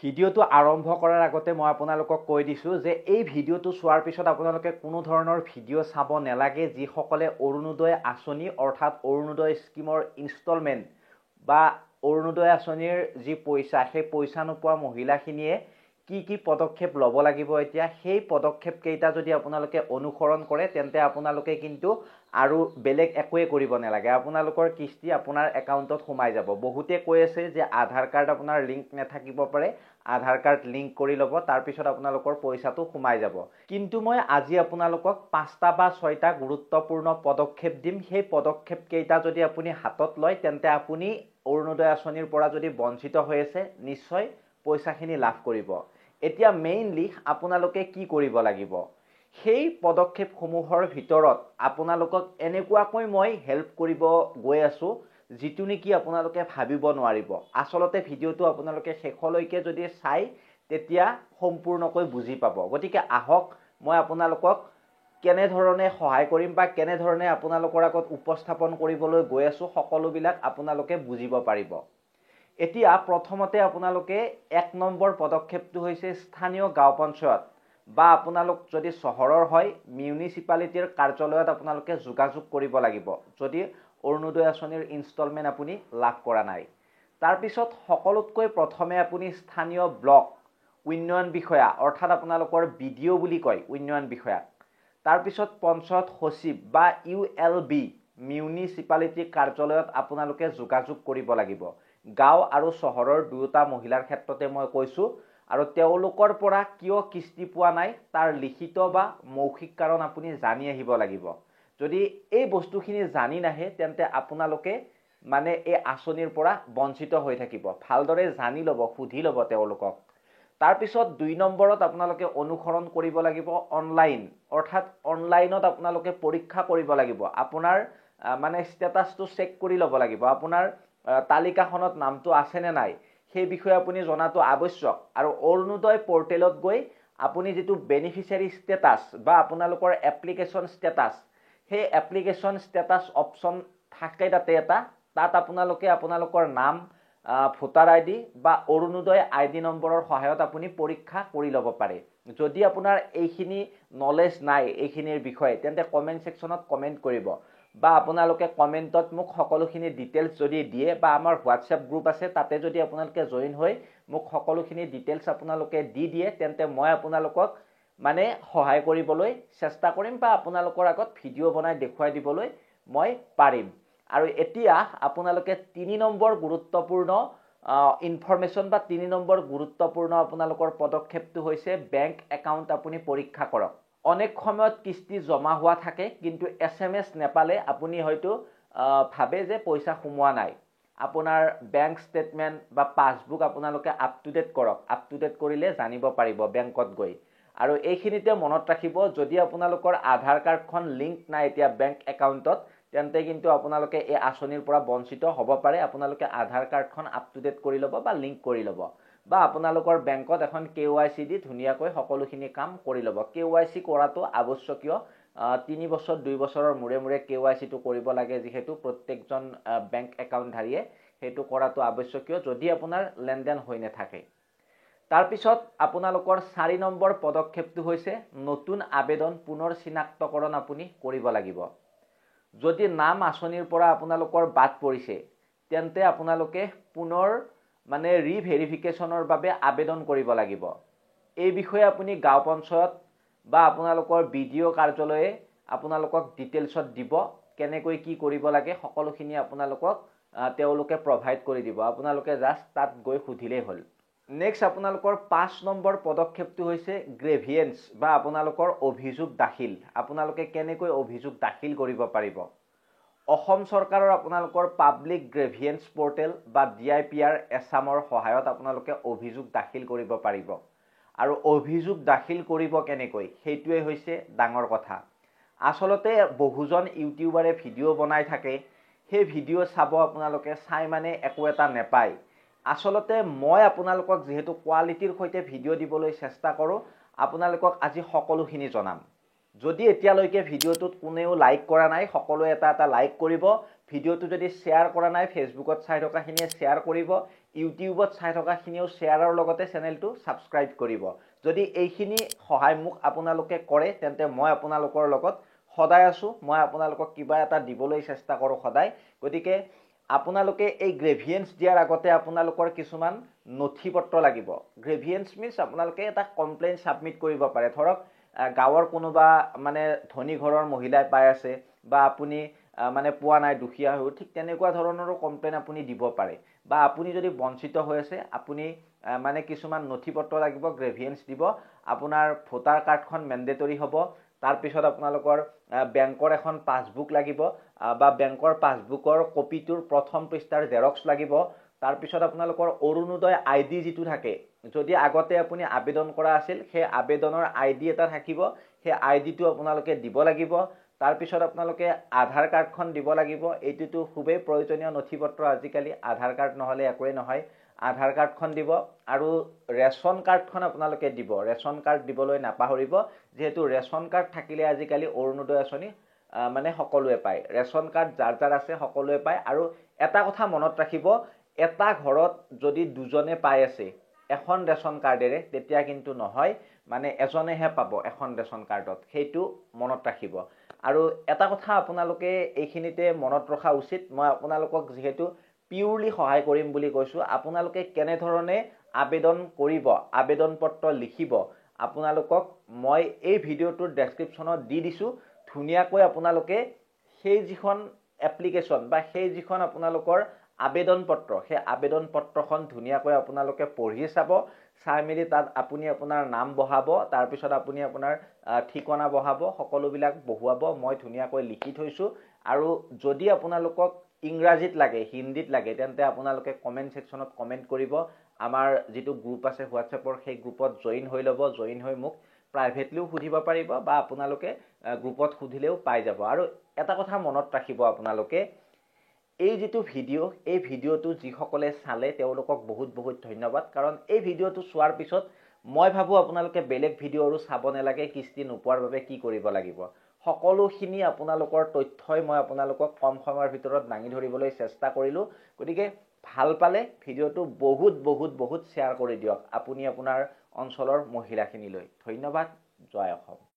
ভিডিওটো আৰম্ভ কৰাৰ আগতে মই আপোনালোকক কৈ দিছোঁ যে এই ভিডিওটো চোৱাৰ পিছত আপোনালোকে কোনো ধৰণৰ ভিডিও চাব নালাগে যিসকলে অৰুণোদয় আঁচনি অৰ্থাৎ অৰুণোদয় স্কিমৰ ইনষ্টলমেণ্ট বা অৰুণোদয় আঁচনিৰ যি পইচা সেই পইচা নোপোৱা মহিলাখিনিয়ে কি পদক্ষেপ ল'ব লাগিব এতিয়া সেই পদক্ষেপ কেইটা যদি আপোনালোকে অনুসৰণ কৰে তেন্তে আপোনালোকে কিন্তু আৰু বেলেগ একোৱে কৰিব নালাগে আপোনালোকৰ কিস্তি আপোনাৰ একাউণ্টত সোমাই যাব বহুতে কৈ আছে যে আধাৰ কাৰ্ড আপোনাৰ লিংক নাথাকিব পাৰে আধাৰ কাৰ্ড লিংক কৰি ল'ব তাৰ পিছত আপোনালোকৰ পইচাটো সোমাই যাব কিন্তু মই আজি আপোনালোকক 5টা বা 6টা গুৰুত্বপূৰ্ণ পদক্ষেপ দিম সেই পদক্ষেপ কেইটা যদি আপুনি হাতত লয় তেন্তে আপুনি অৰুণোদয় আঁচনিৰ পৰা যদি বঞ্চিত হৈ আছে নিশ্চয় পইচাখিনি লাভ কৰিব এতিয়া মেইনলি আপোনালোকে কি কৰিব লাগিব সেই পদক্ষেপসমূহৰ ভিতৰত আপোনালোকক এনেকুৱাকৈ মই হেল্প কৰিব গৈ আছো যিটো নেকি আপোনালোকে ভাবিব নোৱাৰিব আসলতে ভিডিওটো আপোনালোকে শেষলৈকে যদি চাই তেতিয়া সম্পূৰ্ণকৈ বুজি পাব গতিকে আহক মই আপোনালোকক কেনে ধৰণে সহায় কৰিম বা কেনে ধৰণে আপোনালোকৰ আগত উপস্থাপন কৰিবলৈ গৈ আছো সকলোবিলাক আপোনালোকে বুজিব পাৰিব এতিয়া প্ৰথমতে আপোনালোকে 1 নম্বৰ পদক্ষেপটো হৈছে স্থানীয় গাঁও পঞ্চায়ত বা আপোনালোক যদি চহৰৰ হয় মিউনিচিপালিটিৰ কাৰ্যালয়ত আপোনালোকে যোগাযোগ কৰিব লাগিব যদি অৰুণোদয় আঁচনিৰ ইনষ্টলমেণ্ট আপুনি লাভ কৰা নাই তাৰ পিছত সকলোতকৈ প্ৰথমে আপুনি স্থানীয় ব্লক উন্নয়ন বিষয়া অৰ্থাৎ আপোনালোকৰ বিডিও বুলি কয় উন্নয়ন বিষয়া তাৰ পিছত পঞ্চায়ত সচিব বা ইউএলবি মিউনিচিপালিটি কাৰ্যালয়ত আপোনালোকে যোগাযোগ কৰিব লাগিব গাঁও আৰু চহৰৰ দুয়োটা মহিলাৰ ক্ষেত্ৰতে মই কৈছো আৰু তেওঁলোকৰ পৰা কিয় কিস্তি পোৱা নাই তাৰ লিখিত বা মৌখিক কাৰণ আপুনি জানি আহিব লাগিব যদি এই বস্তুখিনি জানি নাহে তেন্তে আপোনালোকে মানে এই আঁচনিৰ পৰা বঞ্চিত হৈ থাকিব ভালদৰে জানি ল'ব সুধি ল'ব তেওঁলোকক তাৰ পিছত 2 নম্বৰত আপোনালোকে অনুসৰণ কৰিব লাগিব অনলাইন অৰ্থাৎ অনলাইনত আপোনালোকে পৰীক্ষা কৰিব লাগিব আপোনাৰ মানে ষ্টেটাসটো চেক কৰি ল'ব লাগিব আপোনাৰ তালিকাখনত নামটো আছে নে নাই সেই বিষয়ে আপুনি জনাটো আৱশ্যক আৰু অৰুণোদয় পোৰ্টেলত গৈ আপুনি যেটো বেনিফিচিয়াৰী ষ্টেটাস বা আপোনালোকৰ এপ্লিকেশন ষ্টেটাস সেই এপ্লিকেশন ষ্টেটাস অপচন থাকে তাত আপোনালোকে আপোনালোকৰ নাম ভোটাৰ আইডি বা অৰুণোদয় আইডি নম্বৰৰ সহায়ত আপুনি পৰীক্ষা কৰি ল'ব পাৰে যদি আপোনাৰ এইখিনি নলেজ নাই এইখিনিৰ বিষয়ে তেন্তে কমেন্ট সেকশনত কমেন্ট কৰিব বা আপোনালোকে কমেন্টত মোক সকলোখিনি ডিটেইলছ যদি দিয়ে বা আমাৰ হোৱাটসঅ্যাপ গ্ৰুপ আছে তাতে যদি আপোনালোকে জয়েন হৈ মোক সকলোখিনি ডিটেইলছ আপোনালোকে দি দিয়ে তেন্তে মই আপোনালোকক মানে সহায় কৰিবলৈ চেষ্টা কৰিম বা আপোনালোকৰ আগত ভিডিও বনাই দেখুৱাই দিবলৈ মই পাৰিম আৰু এতিয়া আপোনালোকে 3 নম্বৰ গুৰুত্বপূৰ্ণ ইনফৰমেশন বা 3 নম্বৰ গুৰুত্বপূৰ্ণ আপোনালোকৰ পদক্ষেপটো হৈছে বেংক একাউণ্ট আপুনি পৰীক্ষা কৰক অনেক সময়ত কিস্তি জমা হোৱা থাকে কিন্তু এসএমএস নেপালে আপুনি হয়তো ভাবে যে পইচা সোমোৱা নাই আপোনাৰ বেংক স্টেটমেন্ট বা পাসবুক আপোনালোকে আপ টু ডেট কৰক আপ টু ডেট কৰিলে জানিব পাৰিব বেংকত গৈ আৰু এইখিনিতে মনত ৰাখিব যদি আপোনালোকৰ আধাৰ কাৰ্ডখন লিংক নাই এতিয়া বেংক একাউণ্টত তেন্তে কিন্তু আপোনালোকে এই আঁচনিৰ পৰা বঞ্চিত হ'ব পাৰে আপোনালোকে আধাৰ কাৰ্ডখন আপ টু ডেট কৰি ল'ব বা লিংক কৰি ল'ব বা আপোনালোকৰ বেংকত এখন কেওয়াইসি দি ধুনিয়াকৈ সকলোখিনি কাম কৰি ল'ব কেওয়াইসি কৰাটো আৱশ্যকীয় 3 বছৰ 2 বছৰৰ মূৰে কেওয়াইসি টো কৰিব লাগে যেহেতু প্ৰত্যেকজন বেংক একাউণ্টধাৰীয়ে হেতু কৰাটো আৱশ্যকীয় যদি আপোনাৰ লেনদেন হৈ নাথাকে তাৰ পিছত আপোনালোকৰ 4 নম্বৰ পদক্ষেপটো হৈছে নতুন আবেদন পুনৰ চিনাক্তকৰণ আপুনি কৰিব লাগিব যদি নাম আঁচনিৰ পৰা আপোনালোকৰ বাদ পৰিছে তেন্তে আপোনালোকে পুনৰ মানে ৰিভেৰিফিকেশনৰ বাবে আবেদন কৰিব লাগিব এই বিষয়ে আপুনি গাঁও পঞ্চায়ত বা আপোনালোকৰ বিডিও কাৰ্যালয়ে আপোনালোকক ডিটেইলছত দিব কেনেকৈ কি কৰিব লাগে সকলোখিনি আপোনালোকক তেওঁলোকে প্ৰভাইড কৰি দিব আপোনালোকে জাস্ট তাত গৈ খুধিলেই হ'ল নেক্সট আপোনালোকৰ 5 নম্বৰ পদক্ষেপটো হৈছে গ্ৰেভিয়েন্স বা আপোনালোকৰ অভিযোগ দাখিল আপোনালোকে কেনেকৈ অভিযোগ দাখিল কৰিব পাৰিব অসম চৰকাৰৰ আপোনালোকৰ পাব্লিক গ্ৰেভিয়েন্স পোৰ্টেল বা ডিআইপিআৰ এছামৰ সহায়ত আপোনালোকে অভিযোগ দাখিল কৰিব পাৰিব আৰু অভিযোগ দাখিল কৰিব কেনেকৈ হেতুৱে হৈছে ডাঙৰ কথা আসলতে বহুজন ইউটিউবাৰে ভিডিও বনাই থাকে সেই ভিডিও চাব আপোনালোকে চাই মানে একো এটা নেপায় আসলতে মই আপোনালোকক যেহেতু কোৱালিটিৰ সৈতে ভিডিও দিবলৈ চেষ্টা কৰো আপোনালোকক আজি সকলোখিনি জনাম যদি এতিয়ালৈকে ভিডিওটোত কোনেও লাইক কৰা নাই সকলোৱে এটা লাইক কৰিব ভিডিওটো যদি শেয়াৰ কৰা নাই ফেসবুকত চাই থকাখিনিয়ে শেয়াৰ কৰিব ইউটিউবত চাই থকাখিনিও শ্বেয়াৰৰ লগতে চেনেলটো ছাবস্ক্ৰাইব কৰিব। যদি এইখিনি সহায় মোক আপোনালোকে কৰে তেন্তে মই আপোনালোকৰ লগত সদায় আছোঁ। মই আপোনালোকক কিবা এটা দিবলৈ চেষ্টা কৰোঁ সদায়। গতিকে আপোনালোকে এই গ্ৰেভিয়েন্স দিয়াৰ আগতে আপোনালোকৰ কিছুমান নথি পত্ৰ লাগিব। গ্ৰেভিয়েন্স মিন্স আপোনালোকে এটা কমপ্লেইন ছাবমিট কৰিব পাৰে। ধৰক গাঁৱৰ কোনোবা মানে ধনী ঘৰৰ মহিলাই পাই আছে বা আপুনি মানে পোৱা নাই, দুখীয়া হৈ, ঠিক তেনেকুৱা ধৰণৰো কমপ্লেইন আপুনি দিব পাৰে। বা আপুনি যদি বঞ্চিত হৈ আছে, আপুনি মানে কিছুমান নথি পত্ৰ লাগিব, গ্ৰেভিয়েন্স দিব। আপোনাৰ ভোটাৰ কাৰ্ডখন মেণ্ডেটৰী হ'ব। তাৰপিছত আপোনালোকৰ বেংকৰ এখন পাছবুক লাগিব বা বেংকৰ পাছবুকৰ কপিটোৰ প্ৰথম পৃষ্ঠাৰ জেৰক্স লাগিব। তাৰপিছত আপোনালোকৰ অৰুণোদয় ID যিটো থাকে, যদি আগতে আপুনি আবেদন কৰা আছিল, সেই আবেদনৰ ID এটা থাকিব, সেই IDটো আপোনালোকে দিব লাগিব। তাৰপিছত আপোনালোকে আধাৰ কাৰ্ডখন দিব লাগিব। এইটোতো খুবেই প্ৰয়োজনীয় নথি পত্ৰ আজিকালি, আধাৰ কাৰ্ড নহ'লে একোৱেই নহয়। আধাৰ কাৰ্ডখন দিব আৰু ৰেচন কাৰ্ডখন আপোনালোকে দিব। ৰেচন কাৰ্ড দিবলৈ নাপাহৰিব, যিহেতু ৰেচন কাৰ্ড থাকিলে আজিকালি অৰুণোদয় আঁচনি মানে সকলোৱে পায়। ৰেচন কাৰ্ড যাৰ যাৰ আছে সকলোৱে পায়। আৰু এটা কথা মনত ৰাখিব, এটা ঘৰত যদি দুজনে পাই আছে এখন ৰেচন কাৰ্ডেৰে, তেতিয়া কিন্তু নহয়, মানে এজনেহে পাব এখন ৰেচন কাৰ্ডত, সেইটো মনত ৰাখিব। আৰু এটা কথা আপোনালোকে এইখিনিতে মনত ৰখা উচিত, মই আপোনালোকক যিহেতু পিউৰলি সহায় কৰিম বুলি কৈছোঁ, আপোনালোকে কেনেধৰণে আবেদন কৰিব, আবেদন পত্ৰ লিখিব, আপোনালোকক মই এই ভিডিঅ'টোৰ ডেছক্ৰিপশ্যনত দি দিছোঁ। ধুনীয়াকৈ আপোনালোকে সেই যিখন এপ্লিকেশ্যন বা সেই যিখন আপোনালোকৰ আবেদন পত্ৰ, সেই আবেদন পত্ৰখন ধুনীয়াকৈ আপোনালোকে পঢ়ি চাব। চাই মেলি তাত আপুনি আপোনাৰ নাম বহাব, তাৰপিছত আপুনি আপোনাৰ ঠিকনা বহাব, সকলোবিলাক বহুৱাব। মই ধুনীয়াকৈ লিখি থৈছোঁ। আৰু যদি আপোনালোকক ইংৰাজীত লাগে, হিন্দীত লাগে, তেন্তে আপোনালোকে কমেণ্ট ছেকশ্যনত কমেণ্ট কৰিব। আমাৰ যিটো গ্ৰুপ আছে হোৱাটছএপৰ, সেই গ্ৰুপত জইন হৈ ল'ব। জইন হৈ মোক প্ৰাইভেটলিও সুধিব পাৰিব বা আপোনালোকে গ্ৰুপত সুধিলেও পাই যাব। আৰু এটা কথা মনত ৰাখিব আপোনালোকে, এই যিটো ভিডিঅ', এই ভিডিঅ'টো যিসকলে চালে তেওঁলোকক বহুত বহুত ধন্যবাদ। কাৰণ এই ভিডিঅ'টো চোৱাৰ পিছত মই ভাবোঁ আপোনালোকে বেলেগ ভিডিঅ' আৰু চাব নালাগে। কিস্তি নোপোৱাৰ বাবে কি কৰিব লাগিব, সকলোখিনি আপোনালোকৰ তথ্যই মই আপোনালোকক কম সময়ৰ ভিতৰত দাঙি ধৰিবলৈ চেষ্টা কৰিলোঁ। গতিকে ভাল পালে ভিডিঅ'টো বহুত বহুত বহুত শ্বেয়াৰ কৰি দিয়ক আপুনি আপোনাৰ অঞ্চলৰ মহিলাখিনিলৈ। ধন্যবাদ। জয় অসম।